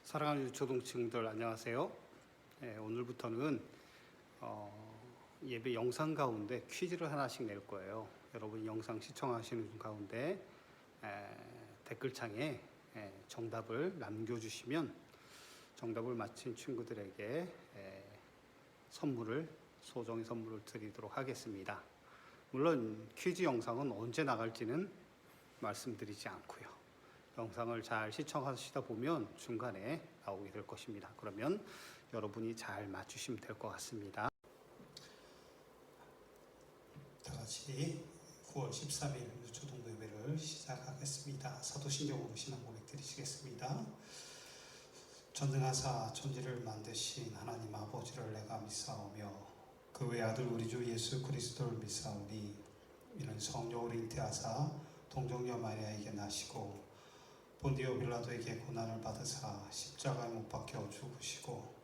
사랑하는 유초동층들 안녕하세요. 오늘부터는 예배 영상 가운데 퀴즈를 하나씩 낼 거예요. 여러분이 영상 시청하시는 가운데 댓글창에 정답을 남겨주시면 정답을 맞힌 친구들에게 소정의 선물을 드리도록 하겠습니다. 물론 퀴즈 영상은 언제 나갈지는 말씀드리지 않고요. 영상을 잘 시청하시다 보면 중간에 나오게 될 것입니다. 그러면 여러분이 잘 맞추시면 될 것 같습니다. 다 같이 9월 13일 유초동부 예배를 시작하겠습니다. 사도신경으로 신앙 고백 드리시겠습니다. 전능하사 천지를 만드신 하나님 아버지를 내가 믿사오며 그 외아들 우리 주 예수 그리스도를 믿사오니 이는 성령을 잉태하사 동정녀 마리아에게 나시고 본디오 빌라도에게 고난을 받으사 십자가에 못 박혀 죽으시고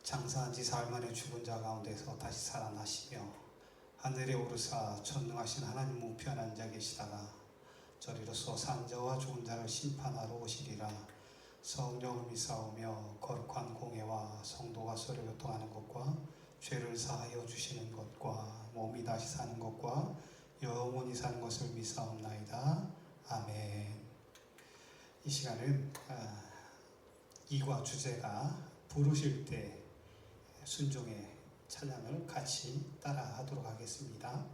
장사한 지 사흘 만에 죽은 자 가운데서 다시 살아나시며 하늘에 오르사 전능하신 하나님 우편에 앉아 계시다가 저리로서 산자와 죽은 자를 심판하러 오시리라. 성령을 믿사오며 거룩한 공회와 성도가 서로 교통하는 것과 죄를 사하여 주시는 것과 몸이 다시 사는 것과 영원히 사는 것을 믿사옵나이다. 아멘. 이 시간은 이과 주제가 부르실 때 순종의 찬양을 같이 따라 하도록 하겠습니다.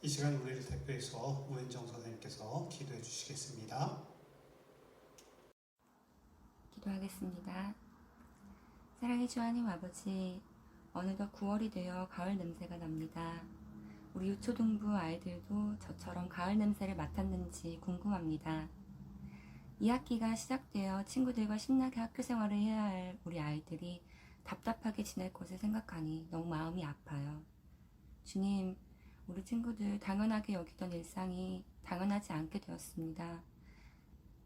이 시간 우리를 대표해서 우현정 선생님께서 기도해 주시겠습니다. 기도하겠습니다. 사랑의 주 하나님 아버지, 어느덧 9월이 되어 가을 냄새가 납니다. 우리 유초동부 아이들도 저처럼 가을 냄새를 맡았는지 궁금합니다. 2학기가 시작되어 친구들과 신나게 학교 생활을 해야 할 우리 아이들이 답답하게 지낼 것을 생각하니 너무 마음이 아파요. 주님, 우리 친구들 당연하게 여기던 일상이 당연하지 않게 되었습니다.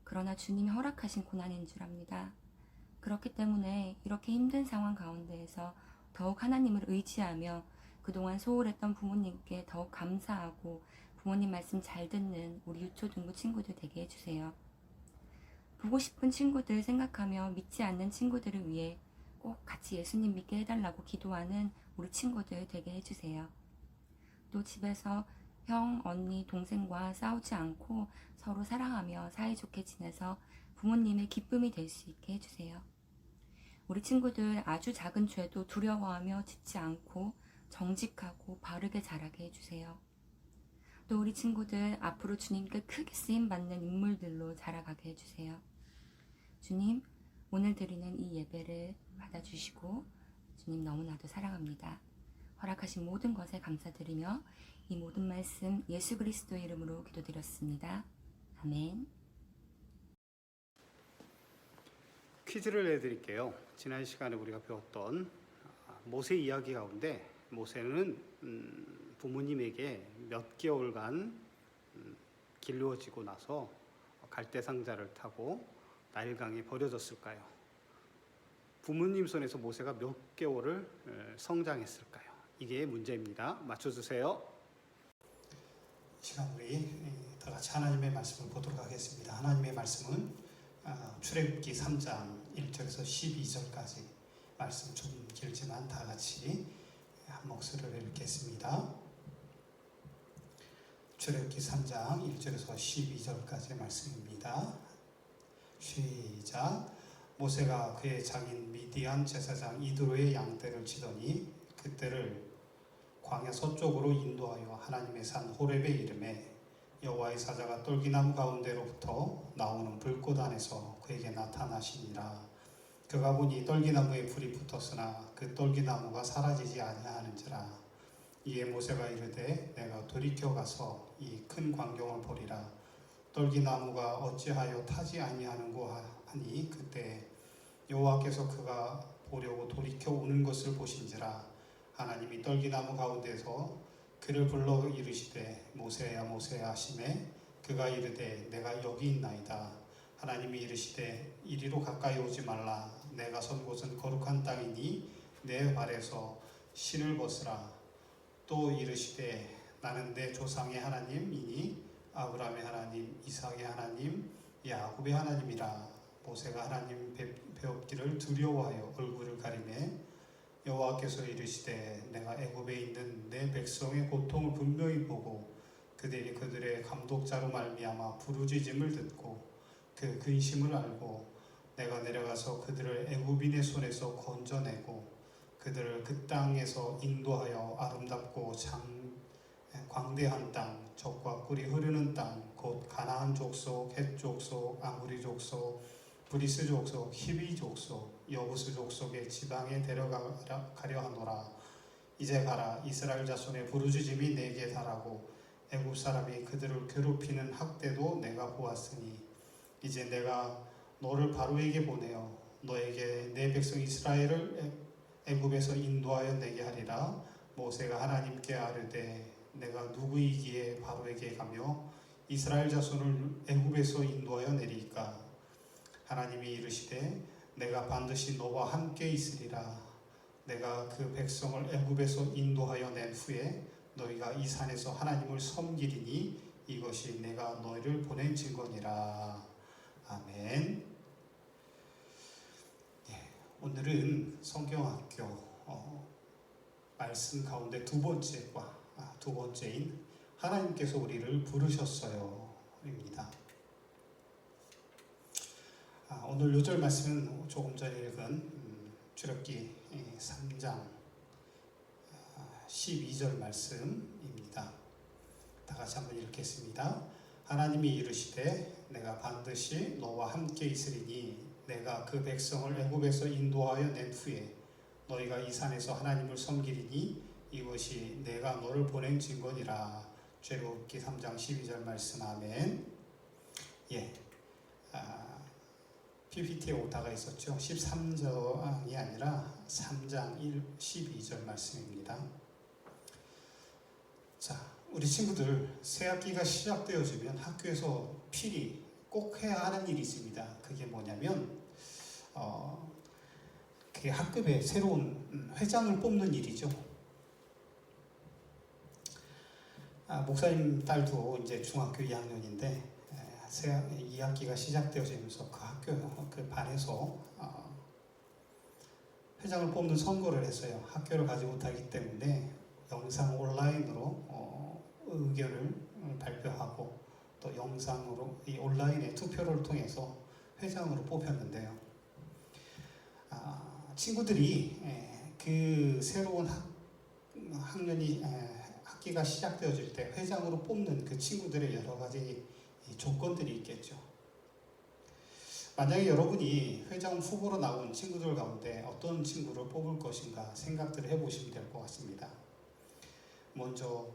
그러나 주님이 허락하신 고난인 줄 압니다. 그렇기 때문에 이렇게 힘든 상황 가운데에서 더욱 하나님을 의지하며 그동안 소홀했던 부모님께 더욱 감사하고 부모님 말씀 잘 듣는 우리 유초등부 친구들 되게 해주세요. 보고 싶은 친구들 생각하며 믿지 않는 친구들을 위해 꼭 같이 예수님 믿게 해달라고 기도하는 우리 친구들 되게 해주세요. 또 집에서 형, 언니, 동생과 싸우지 않고 서로 사랑하며 사이좋게 지내서 부모님의 기쁨이 될 수 있게 해주세요. 우리 친구들 아주 작은 죄도 두려워하며 짓지 않고 정직하고 바르게 자라게 해주세요. 또 우리 친구들 앞으로 주님께 크게 쓰임받는 인물들로 자라가게 해주세요. 주님, 오늘 드리는 이 예배를 받아주시고 주님 너무나도 사랑합니다. 허락하신 모든 것에 감사드리며 이 모든 말씀 예수 그리스도 이름으로 기도드렸습니다. 아멘. 퀴즈를 내드릴게요. 지난 시간에 우리가 배웠던 모세 이야기 가운데 모세는 부모님에게 몇 개월간 길러지고 나서 갈대상자를 타고 나일강에 버려졌을까요? 부모님 손에서 모세가 몇 개월을 성장했을까요? 이게 문제입니다. 맞춰주세요. 이 시간 우리 다 같이 하나님의 말씀을 보도록 하겠습니다. 하나님의 말씀은 출애굽기 3장 1절에서 12절까지 말씀 좀 길지만 다 같이 한 목소리로 읽겠습니다. 출애굽기 3장 1절에서 12절까지 말씀입니다. 시작. 모세가 그의 장인 미디안 제사장 이드로의 양떼를 치더니 그때를 광야 서쪽으로 인도하여 하나님의 산 호렙에 이르매 여호와의 사자가 떨기나무 가운데로부터 나오는 불꽃 안에서 그에게 나타나시니라. 그가 보니 떨기나무에 불이 붙었으나 그 떨기나무가 사라지지 아니하는지라. 이에 모세가 이르되 내가 돌이켜 가서 이 큰 광경을 보리라. 떨기나무가 어찌하여 타지 아니하는고 하니 그때 여호와께서 그가 보려고 돌이켜 오는 것을 보신지라. 하나님이 떨기나무 가운데서 그를 불러 이르시되 모세야 모세야 하시매 그가 이르되 내가 여기 있나이다. 하나님이 이르시되 이리로 가까이 오지 말라. 내가 선 곳은 거룩한 땅이니 내 발에서 신을 벗으라. 또 이르시되 나는 내 조상의 하나님이니 아브라함의 하나님, 이삭의 하나님, 야곱의 하나님이라. 모세가 하나님 배웁기를 두려워하여 얼굴을 가리매 여호와께서 이르시되 내가 애굽에 있는 내 백성의 고통을 분명히 보고 그들이 그들의 감독자로 말미암아 부르짖음을 듣고 그 근심을 알고 내가 내려가서 그들을 애굽인의 손에서 건져내고 그들을 그 땅에서 인도하여 아름답고 광대한 땅, 젖과 꿀이 흐르는 땅, 곧 가나안 족속, 헷 족속, 아모리 족속, 브리스 족속, 히비 족속, 여부스 족속의 지방에 데려가려 하노라. 이제 가라. 이스라엘 자손의 부르짖음이 내게 달하고 애굽 사람이 그들을 괴롭히는 학대도 내가 보았으니 이제 내가 너를 바로에게 보내어 너에게 내 백성 이스라엘을 애굽에서 인도하여 내게 하리라. 모세가 하나님께 아뢰되 내가 누구이기에 바로에게 가며 이스라엘 자손을 애굽에서 인도하여 내리까? 하나님이 이르시되 내가 반드시 너와 함께 있으리라. 내가 그 백성을 애굽에서 인도하여 낸 후에 너희가 이 산에서 하나님을 섬기리니 이것이 내가 너희를 보낸 증거니라. 아멘. 오늘은 성경학교 말씀 가운데 두 번째인 하나님께서 우리를 부르셨어요 입니다. 오늘 요절 말씀은 조금 전에 읽은 출애굽기 3장 12절 말씀입니다. 다 같이 한번 읽겠습니다. 하나님이 이르시되 내가 반드시 너와 함께 있으리니 내가 그 백성을 애굽에서 인도하여 낸 후에 너희가 이 산에서 하나님을 섬기리니 이것이 내가 너를 보낸 증거니라. 출애굽기 3장 12절 말씀. 아멘. PPT에 오다가 있었죠. 13장이 아니라 3장 12절 말씀입니다. 자, 우리 친구들 새학기가 시작되어지면 학교에서 필히 꼭 해야 하는 일이 있습니다. 그게 뭐냐면 그게 학급에 새로운 회장을 뽑는 일이죠. 목사님 딸도 이제 중학교 2학년인데 2학기가 시작되어지면서 그 학교 그 반에서 회장을 뽑는 선거를 했어요. 학교를 가지 못하기 때문에 영상 온라인으로 의견을 발표하고 또 영상으로 이 온라인의 투표를 통해서 회장으로 뽑혔는데요. 친구들이 그 새로운 학기가 시작되어질 때 회장으로 뽑는 그 친구들의 여러 가지 조건들이 있겠죠. 만약에 여러분이 회장 후보로 나온 친구들 가운데 어떤 친구를 뽑을 것인가 생각들을 해보시면 될 것 같습니다. 먼저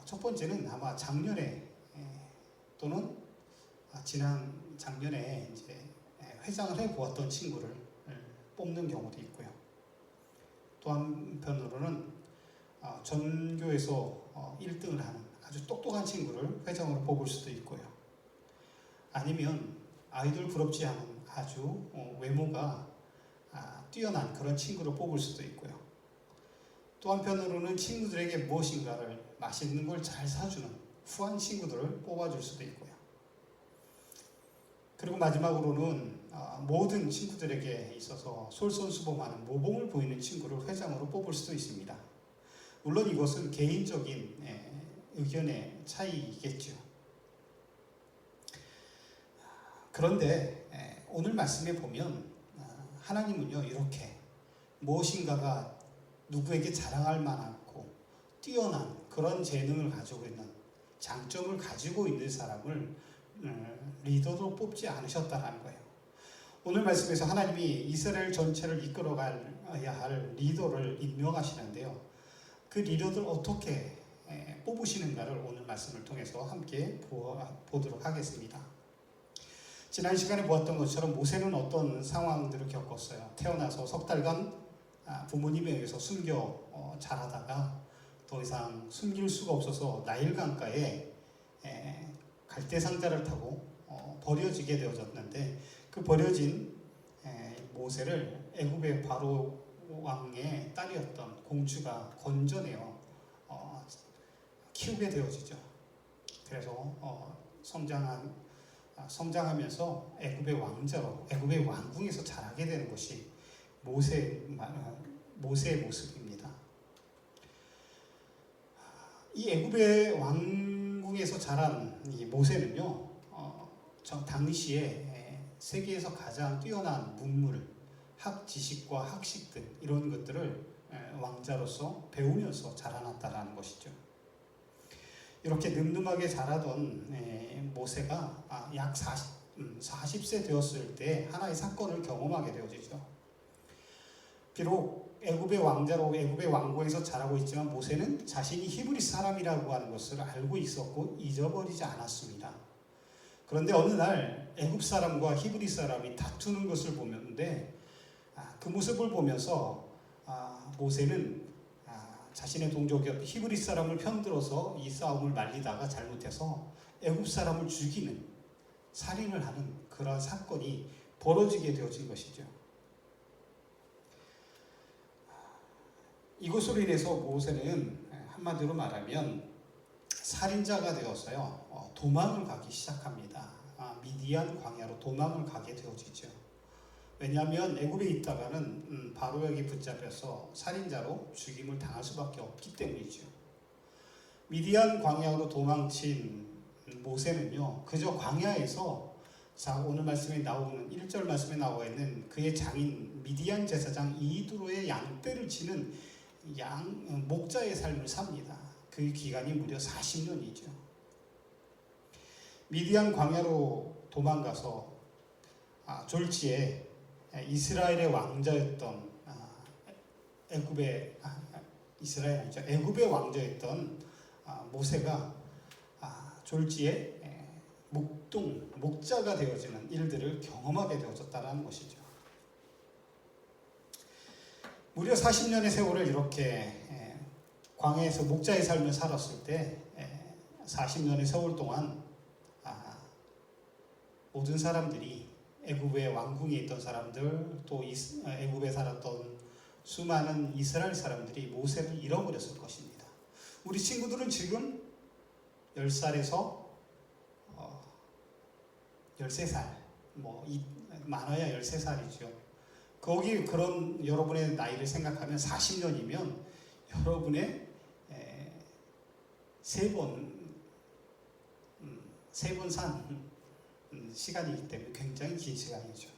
첫 번째는 아마 작년에 또는 지난 작년에 이제 회장을 해보았던 친구를 뽑는 경우도 있고요. 또 한편으로는 전교에서 1등을 하는 아주 똑똑한 친구를 회장으로 뽑을 수도 있고요. 아니면 아이돌 부럽지 않은 아주 외모가 뛰어난 그런 친구를 뽑을 수도 있고요. 또 한편으로는 친구들에게 무엇인가를 맛있는 걸 잘 사주는 후한 친구들을 뽑아줄 수도 있고요. 그리고 마지막으로는 모든 친구들에게 있어서 솔선수범하는 모범을 보이는 친구를 회장으로 뽑을 수도 있습니다. 물론 이것은 개인적인 의견의 차이이겠죠. 그런데 오늘 말씀에 보면 하나님은요 이렇게 무엇인가가 누구에게 자랑할 만하고 뛰어난 그런 재능을 가지고 있는 장점을 가지고 있는 사람을 리더로 뽑지 않으셨다는 거예요. 오늘 말씀에서 하나님이 이스라엘 전체를 이끌어가야 할 리더를 임명하시는데요. 그 리더들 어떻게 뽑으시는가를 오늘 말씀을 통해서 함께 보도록 하겠습니다. 지난 시간에 보았던 것처럼 모세는 어떤 상황들을 겪었어요. 태어나서 석 달간 부모님에 의해서 숨겨 자라다가 더 이상 숨길 수가 없어서 나일강가에 갈대상자를 타고 버려지게 되어졌는데 그 버려진 모세를 애굽의 바로 왕의 딸이었던 공주가 건져내어 키우게 되어지죠. 그래서 성장하면서 애굽의 왕자로 애굽의 왕궁에서 자라게 되는 것이 모세의 모습입니다. 이 애굽의 왕궁에서 자란 이 모세는요, 당시에 세계에서 가장 뛰어난 문물, 학지식과 학식 등 이런 것들을 왕자로서 배우면서 자라났다라는 것이죠. 이렇게 늠름하게 자라던 모세가 약 40세 되었을 때 하나의 사건을 경험하게 되어지죠. 비록 애굽의 왕자로 애굽의 왕궁에서 자라고 있지만 모세는 자신이 히브리 사람이라고 하는 것을 알고 있었고 잊어버리지 않았습니다. 그런데 어느 날 애굽 사람과 히브리 사람이 다투는 것을 보는데 그 모습을 보면서 모세는 자신의 동족이었던 히브리 사람을 편들어서 이 싸움을 말리다가 잘못해서 애굽 사람을 죽이는 살인을 하는 그런 사건이 벌어지게 되어진 것이죠. 이것으로 인해서 모세는 한마디로 말하면 살인자가 되어서요 도망을 가기 시작합니다. 미디안 광야로 도망을 가게 되어지죠. 왜냐하면 애굽에 있다가는 바로에게 붙잡혀서 살인자로 죽임을 당할 수밖에 없기 때문이죠. 미디안 광야로 도망친 모세는요 그저 광야에서 오늘 말씀에 나오는 1절 말씀에 나와 있는 그의 장인 미디안 제사장 이두로의 양떼를 치는 목자의 삶을 삽니다. 그 기간이 무려 40년이죠. 미디안 광야로 도망가서 졸지에 이스라엘의 왕자였던 애굽의 왕자였던 모세가 졸지에 목자가 되어지는 일들을 경험하게 되어졌다는 것이죠. 무려 40년의 세월을 이렇게 광야에서 목자의 삶을 살았을 때 40년의 세월 동안 모든 사람들이 애굽의 왕궁에 있던 사람들 또 애굽에 살았던 수많은 이스라엘 사람들이 모세를 잃어버렸을 것입니다. 우리 친구들은 지금 10살에서 13살 많아야 13살이죠. 거기 그런 여러분의 나이를 생각하면 40년이면 여러분의 세 번 산 시간이기 때문에 굉장히 긴 시간이죠.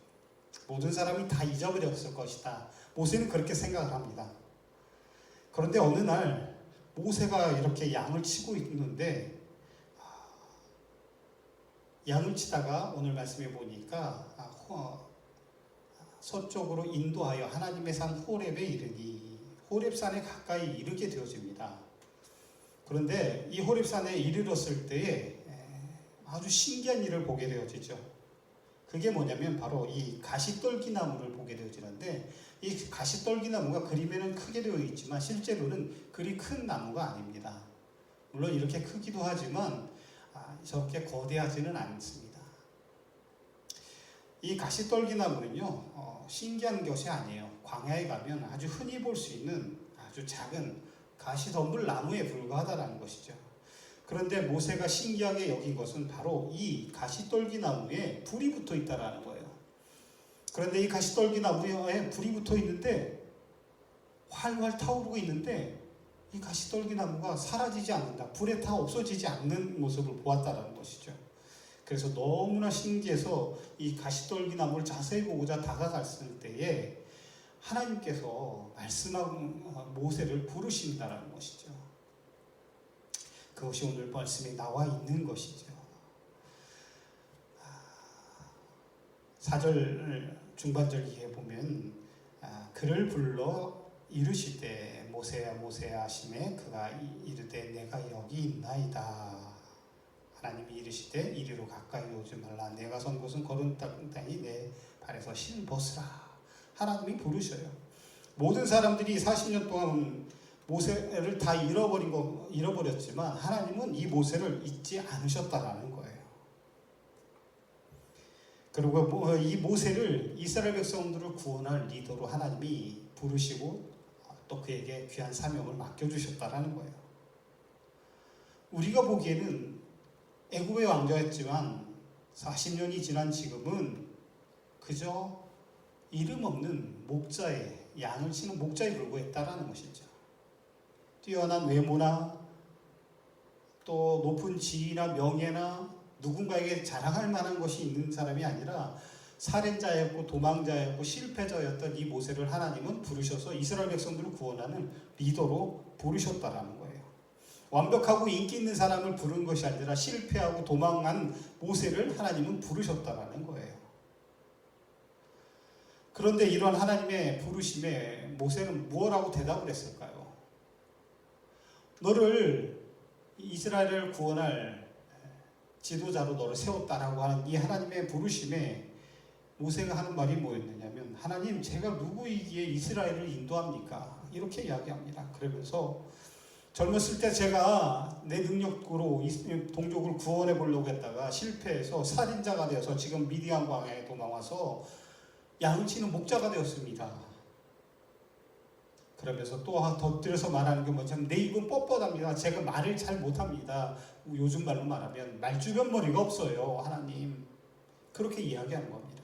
모든 사람이 다 잊어버렸을 것이다. 모세는 그렇게 생각을 합니다. 그런데 어느 날 모세가 이렇게 양을 치고 있는데 양을 치다가 오늘 말씀해 보니까 서쪽으로 인도하여 하나님의 산 호렙에 이르니 호렙산에 가까이 이르게 되어집니다. 그런데 이 호렙산에 이르렀을 때에 아주 신기한 일을 보게 되어지죠. 그게 뭐냐면 바로 이 가시떨기나무를 보게 되어지는데 이 가시떨기나무가 그림에는 크게 되어 있지만 실제로는 그리 큰 나무가 아닙니다. 물론 이렇게 크기도 하지만 저렇게 거대하지는 않습니다. 이 가시떨기나무는요 신기한 것이 아니에요. 광야에 가면 아주 흔히 볼 수 있는 아주 작은 가시덤불 나무에 불과하다는 것이죠. 그런데 모세가 신기하게 여긴 것은 바로 이 가시떨기나무에 불이 붙어 있다는 거예요. 그런데 이 가시떨기나무에 불이 붙어 있는데 활활 타오르고 있는데 이 가시떨기나무가 사라지지 않는다. 불에 타 없어지지 않는 모습을 보았다는 것이죠. 그래서 너무나 신기해서 이 가시떨기나무를 자세히 보고자 다가갔을 때에 하나님께서 말씀하고 모세를 부르신다는 것이죠. 그것이 오늘 말씀에 나와 있는 것이죠. 4절 중반절기에 보면 그를 불러 이르시되 모세야 모세야 하시매 그가 이르되 내가 여기 있나이다. 하나님이 이르시되 이리로 가까이 오지 말라. 내가 선 곳은 거룩 땅이 내 발에서 실 벗으라. 하나님이 부르셔요. 모든 사람들이 40년 동안 모세를 다 잃어버렸지만 하나님은 이 모세를 잊지 않으셨다라는 거예요. 그리고 이 모세를 이스라엘 백성들을 구원할 리더로 하나님이 부르시고 또 그에게 귀한 사명을 맡겨주셨다라는 거예요. 우리가 보기에는 애굽의 왕자였지만 40년이 지난 지금은 그저 이름 없는 목자의 양을 치는 목자에 불과했다라는 것이죠. 뛰어난 외모나 또 높은 지위나 명예나 누군가에게 자랑할 만한 것이 있는 사람이 아니라 살인자였고 도망자였고 실패자였던 이 모세를 하나님은 부르셔서 이스라엘 백성들을 구원하는 리더로 부르셨다라는 거예요. 완벽하고 인기 있는 사람을 부른 것이 아니라 실패하고 도망한 모세를 하나님은 부르셨다라는 거예요. 그런데 이러한 하나님의 부르심에 모세는 무엇라고 대답을 했을까요? 너를 이스라엘을 구원할 지도자로 너를 세웠다라고 하는 이 하나님의 부르심에 모세가 하는 말이 뭐였느냐면 하나님 제가 누구이기에 이스라엘을 인도합니까? 이렇게 이야기합니다. 그러면서 젊었을 때 제가 내 능력으로 동족을 구원해 보려고 했다가 실패해서 살인자가 되어서 지금 미디안 광야에 도망와서 양을 치는 목자가 되었습니다. 그러면서 또 덧들여서 말하는 게 뭐냐면 내 입은 뻣뻣합니다. 제가 말을 잘 못합니다. 요즘 말로 말하면 말주변 머리가 없어요. 하나님 그렇게 이야기하는 겁니다.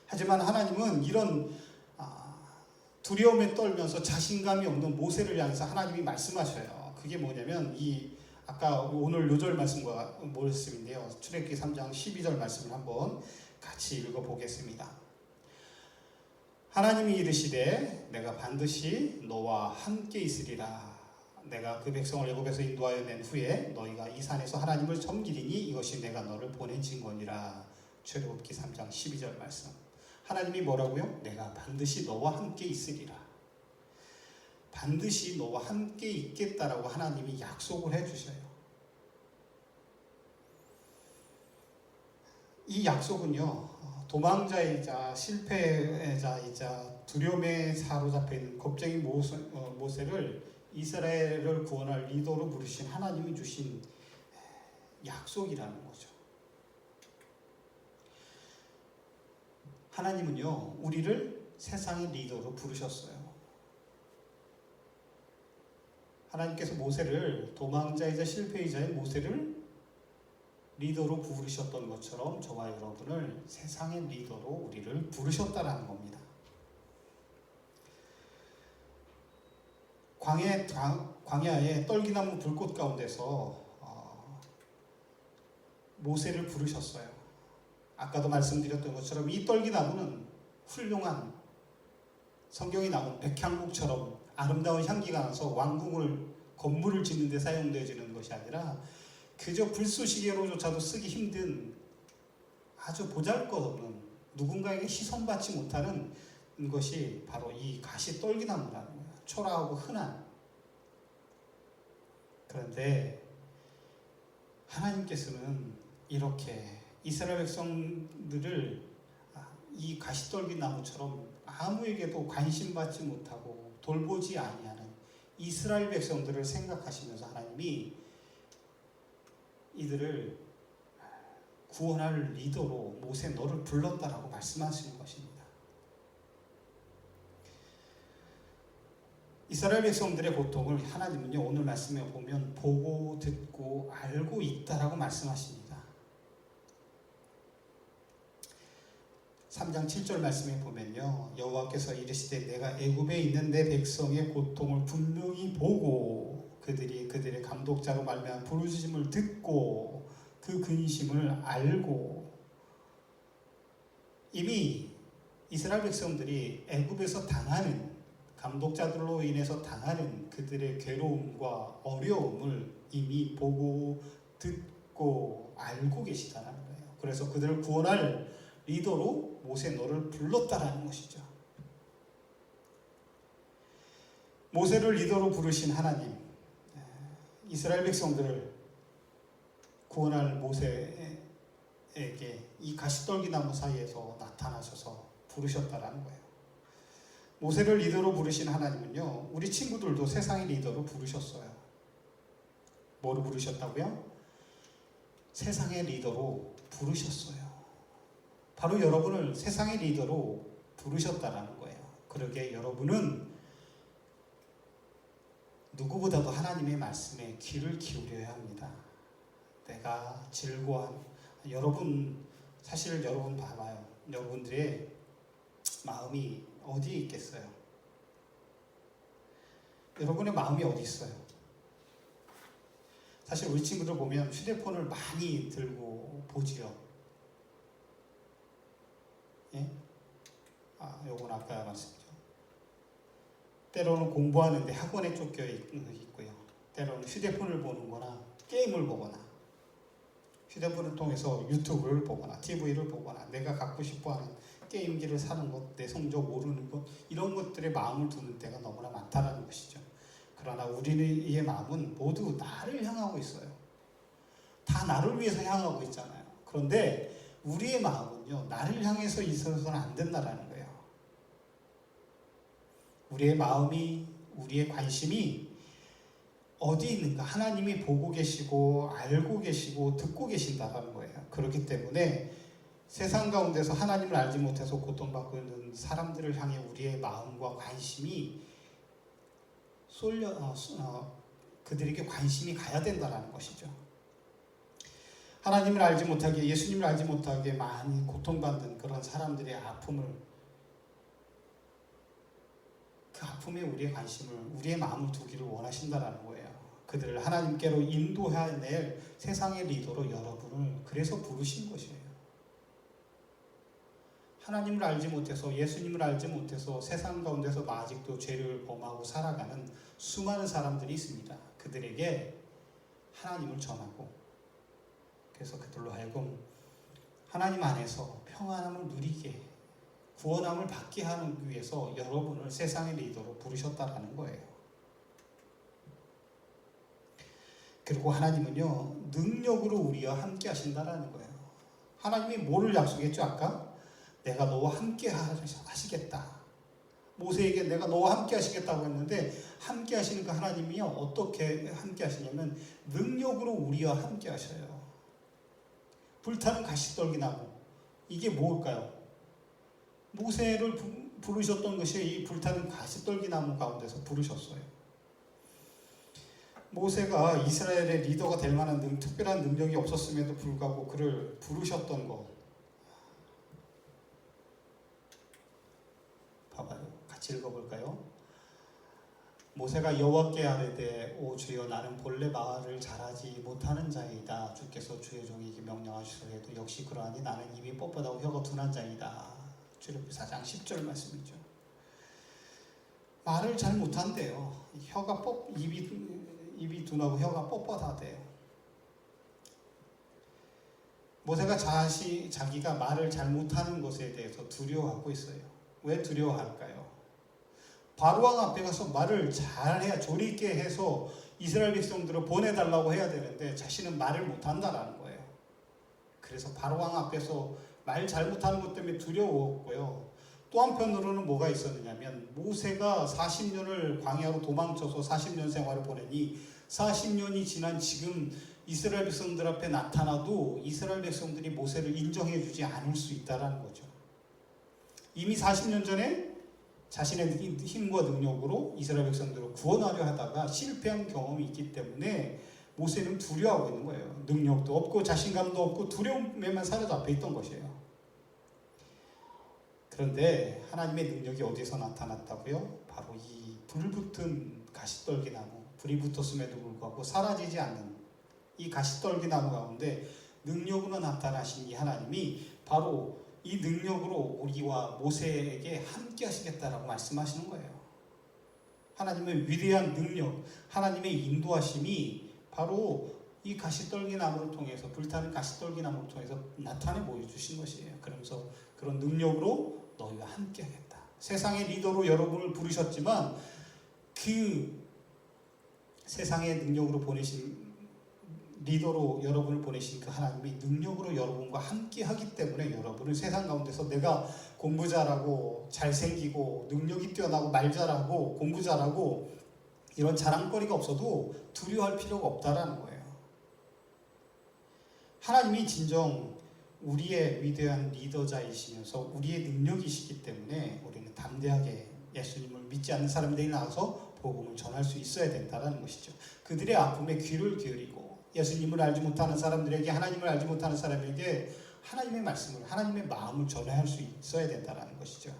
하지만 하나님은 이런 두려움에 떨면서 자신감이 없는 모세를 향해서 하나님이 말씀하셔요. 그게 뭐냐면 이 아까 오늘 요절 말씀과 말씀인데요. 출애굽기 3장 12절 말씀을 한번 같이 읽어보겠습니다. 하나님이 이르시되 내가 반드시 너와 함께 있으리라. 내가 그 백성을 애굽에서 인도하여 낸 후에 너희가 이 산에서 하나님을 섬기리니 이것이 내가 너를 보낸 증거니라. 출애굽기 3장 12절 말씀. 하나님이 뭐라고요? 내가 반드시 너와 함께 있으리라. 반드시 너와 함께 있겠다라고 하나님이 약속을 해주셔요. 이 약속은요, 도망자이자 실패자이자 두려움에 사로잡혀 있는 겁쟁이 모세를 이스라엘을 구원할 리더로 부르신 하나님이 주신 약속이라는 거죠. 하나님은요, 우리를 세상의 리더로 부르셨어요. 하나님께서 모세를 도망자이자 실패이자의 모세를 리더로 부르셨던 것처럼 저와 여러분을 세상의 리더로 우리를 부르셨다라는 겁니다. 광야의 떨기나무 불꽃 가운데서 모세를 부르셨어요. 아까도 말씀드렸던 것처럼 이 떨기나무는 훌륭한 성경이 나온 백향목처럼 아름다운 향기가 나서 건물을 짓는 데 사용되어지는 것이 아니라 그저 불쏘시개로조차도 쓰기 힘든 아주 보잘것없는 누군가에게 시선받지 못하는 것이 바로 이 가시 떨기나무라는 거예요. 초라하고 흔한. 그런데 하나님께서는 이렇게 이스라엘 백성들을 이 가시떨기 나무처럼 아무에게도 관심받지 못하고 돌보지 아니하는 이스라엘 백성들을 생각하시면서 하나님이 이들을 구원할 리더로 모세 너를 불렀다라고 말씀하시는 것입니다. 이스라엘 백성들의 고통을 하나님은요 오늘 말씀에 보면 보고 듣고 알고 있다라고 말씀하십니다. 3장 7절 말씀에 보면요 여호와께서 이르시되 내가 애굽에 있는 내 백성의 고통을 분명히 보고 그들의 감독자로 말미암아 부르짖음을 듣고 그 근심을 알고. 이미 이스라엘 백성들이 애굽에서 당하는 감독자들로 인해서 당하는 그들의 괴로움과 어려움을 이미 보고 듣고 알고 계시다는 거예요. 그래서 그들을 구원할 리더로 모세 너를 불렀다라는 것이죠. 모세를 리더로 부르신 하나님, 이스라엘 백성들을 구원할 모세에게 이 가시떨기 나무 사이에서 나타나셔서 부르셨다라는 거예요. 모세를 리더로 부르신 하나님은요 우리 친구들도 세상의 리더로 부르셨어요. 뭐로 부르셨다고요? 세상의 리더로 부르셨어요. 바로 여러분을 세상의 리더로 부르셨다라는 거예요. 그러기에 여러분은 누구보다도 하나님의 말씀에 귀를 기울여야 합니다. 내가 즐거워한 사실 여러분 봐봐요. 여러분들의 마음이 어디에 있겠어요? 여러분의 마음이 어디 있어요? 사실 우리 친구들 보면 휴대폰을 많이 들고 보지요. 예? 요건 아까 말씀드렸죠. 때로는 공부하는데 학원에 쫓겨 있고요. 때로는 휴대폰을 보는 거나 게임을 보거나 휴대폰을 통해서 유튜브를 보거나 TV를 보거나 내가 갖고 싶어하는 게임기를 사는 것, 내 성적 오르는 것 이런 것들에 마음을 두는 때가 너무나 많다는 것이죠. 그러나 우리의 마음은 모두 나를 향하고 있어요. 다 나를 위해서 향하고 있잖아요. 그런데 우리의 마음은요 나를 향해서 있어서는 안 된다라는 거예요. 우리의 마음이 우리의 관심이 어디 있는가 하나님이 보고 계시고 알고 계시고 듣고 계신다는 거예요. 그렇기 때문에 세상 가운데서 하나님을 알지 못해서 고통받고 있는 사람들을 향해 우리의 마음과 관심이 그들에게 관심이 가야 된다는 것이죠. 하나님을 알지 못하게 예수님을 알지 못하게 많이 고통받는 그런 사람들의 그 아픔에 우리의 관심을 우리의 마음을 두기를 원하신다는 거예요. 그들을 하나님께로 인도해낼 세상의 리더로 여러분을 그래서 부르신 것이에요. 하나님을 알지 못해서 예수님을 알지 못해서 세상 가운데서 아직도 죄를 범하고 살아가는 수많은 사람들이 있습니다. 그들에게 하나님을 전하고 그래서 그들로 하여금 하나님 안에서 평안함을 누리게 구원함을 받게 하기 위해서 여러분을 세상의 리더로 부르셨다라는 거예요. 그리고 하나님은요 능력으로 우리와 함께 하신다라는 거예요. 하나님이 뭐를 약속했죠 아까? 내가 너와 함께 하시겠다. 모세에게 내가 너와 함께 하시겠다고 했는데 함께 하시는 그 하나님이요 어떻게 함께 하시냐면 능력으로 우리와 함께 하셔요. 불타는 가시떨기나무 이게 뭘까요? 모세를 부르셨던 것이 이 불타는 가시떨기나무 가운데서 부르셨어요. 모세가 이스라엘의 리더가 될 만한 특별한 능력이 없었음에도 불구하고 그를 부르셨던 것 봐봐요. 같이 읽어볼까요? 모세가 여호와께 아뢰되 오 주여 나는 본래 말을 잘하지 못하는 자이다. 주께서 주의 종에게 명령하시더라도 역시 그러하니 나는 입이 뻣뻣하고 혀가 둔한 자이다. 출애굽기 4장 10절 말씀이죠. 말을 잘 못한대요. 입이 둔하고 혀가 뻣뻣하대요. 모세가 자기가 말을 잘 못하는 것에 대해서 두려워하고 있어요. 왜 두려워할까요? 바로왕 앞에 가서 말을 잘해야 조리 있게 해서 이스라엘 백성들을 보내달라고 해야 되는데 자신은 말을 못한다라는 거예요. 그래서 바로왕 앞에서 말 잘 못하는 것 때문에 두려웠고요. 또 한편으로는 뭐가 있었느냐면 모세가 40년을 광야로 도망쳐서 40년 생활을 보내니 40년이 지난 지금 이스라엘 백성들 앞에 나타나도 이스라엘 백성들이 모세를 인정해 주지 않을 수 있다는 거죠. 이미 40년 전에 자신의 힘과 능력으로 이스라엘 백성들을 구원하려 하다가 실패한 경험이 있기 때문에 모세는 두려워하고 있는 거예요. 능력도 없고 자신감도 없고 두려움에만 사로잡혀 있던 것이에요. 그런데 하나님의 능력이 어디서 나타났다고요? 바로 이 불붙은 가시떨기나무, 불이 붙었음에도 불구하고 사라지지 않는 이 가시떨기나무 가운데 능력으로 나타나신 이 하나님이 바로 이 능력으로 우리와 모세에게 함께 하시겠다라고 말씀하시는 거예요. 하나님의 위대한 능력, 하나님의 인도하심이 바로 이 가시떨기나무를 통해서, 불타는 가시떨기나무를 통해서 나타내 보여주신 것이에요. 그러면서 그런 능력으로 너희와 함께 하겠다. 세상의 리더로 여러분을 부르셨지만 그 세상의 능력으로 보내신 리더로 여러분을 보내신 그 하나님이 능력으로 여러분과 함께 하기 때문에 여러분은 세상 가운데서 내가 공부 잘하고 잘생기고 능력이 뛰어나고 말 잘하고 공부 잘하고 이런 자랑거리가 없어도 두려워할 필요가 없다라는 거예요. 하나님이 진정 우리의 위대한 리더자이시면서 우리의 능력이시기 때문에 우리는 담대하게 예수님을 믿지 않는 사람들이 나와서 복음을 전할 수 있어야 된다는 것이죠. 그들의 아픔에 귀를 기울이고 예수님을 알지 못하는 사람들에게, 하나님을 알지 못하는 사람에게 하나님의 말씀을, 하나님의 마음을 전할 수 있어야 된다는 것이죠.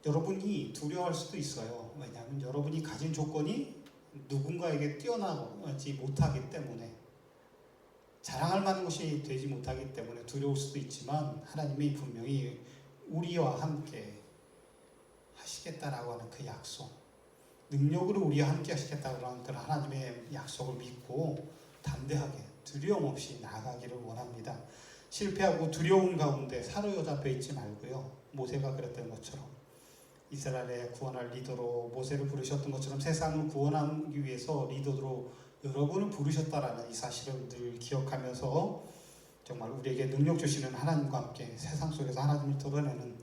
여러분이 두려워할 수도 있어요. 왜냐하면 여러분이 가진 조건이 누군가에게 뛰어나지 못하기 때문에, 자랑할 만한 것이 되지 못하기 때문에 두려울 수도 있지만 하나님이 분명히 우리와 함께 하시겠다라고 하는 그 약속, 능력으로 우리와 함께 하시겠다고 하는 그런 하나님의 약속을 믿고 담대하게 두려움 없이 나아가기를 원합니다. 실패하고 두려움 가운데 사로잡혀 있지 말고요. 모세가 그랬던 것처럼 이스라엘의 구원할 리더로 모세를 부르셨던 것처럼 세상을 구원하기 위해서 리더로 여러분을 부르셨다라는 이 사실을 늘 기억하면서 정말 우리에게 능력 주시는 하나님과 함께 세상 속에서 하나님을 드러내는,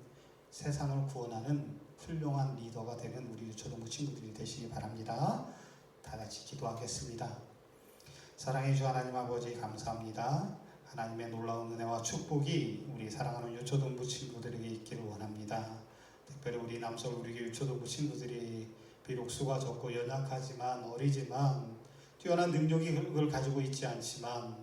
세상을 구원하는 훌륭한 리더가 되는 우리 유초동부 친구들이 되시기 바랍니다. 다 같이 기도하겠습니다. 사랑해 주 하나님 아버지 감사합니다. 하나님의 놀라운 은혜와 축복이 우리 사랑하는 유초동부 친구들에게 있기를 원합니다. 특별히 우리 남서울 우리 유초동부 친구들이 비록 수가 적고 연약하지만, 어리지만, 뛰어난 능력을 가지고 있지 않지만,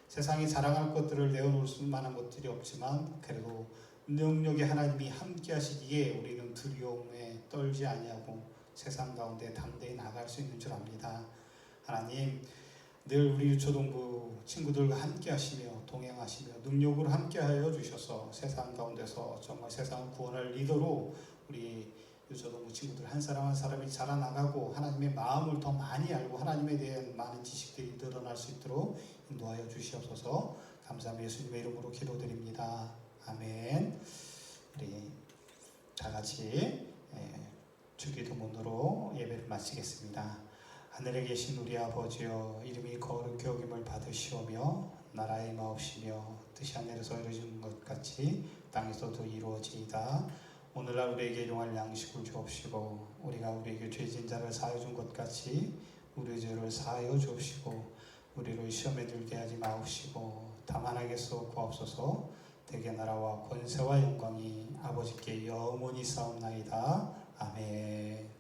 세상이 자랑할 것들을 내어놓을 만한 것들이 없지만 그래도 능력의 하나님이 함께 하시기에 우리는 두려움에 떨지 아니하고 세상 가운데 담대히 나갈 수 있는 줄 압니다. 하나님, 늘 우리 유초동부 친구들과 함께 하시며 동행하시며 능력으로 함께 하여 주셔서 세상 가운데서 정말 세상을 구원할 리더로 우리 유초동부 친구들 한 사람 한 사람이 자라나가고 하나님의 마음을 더 많이 알고 하나님에 대한 많은 지식들이 늘어날 수 있도록 인도하여 주시옵소서. 감사합니다. 예수님의 이름으로 기도드립니다. 아멘. 우리 다 같이 주기도문으로 예배를 마치겠습니다. 하늘에 계신 우리 아버지여, 이름이 거룩히 여김을 받으시오며 나라의 마옵시며 뜻이 하늘에서 이루어진 것 같이 땅에서도 이루어지이다. 오늘날 우리에게 일용할 양식을 주옵시고 우리가 우리에게 죄진 자를 사하여 준 것 같이 우리 죄를 사하여 주옵시고 우리를 시험에 들게 하지 마옵시고 다만 하게서 구하옵소서. 대개 나라와 권세와 영광이 아버지께 영원히 싸움나이다. 아멘.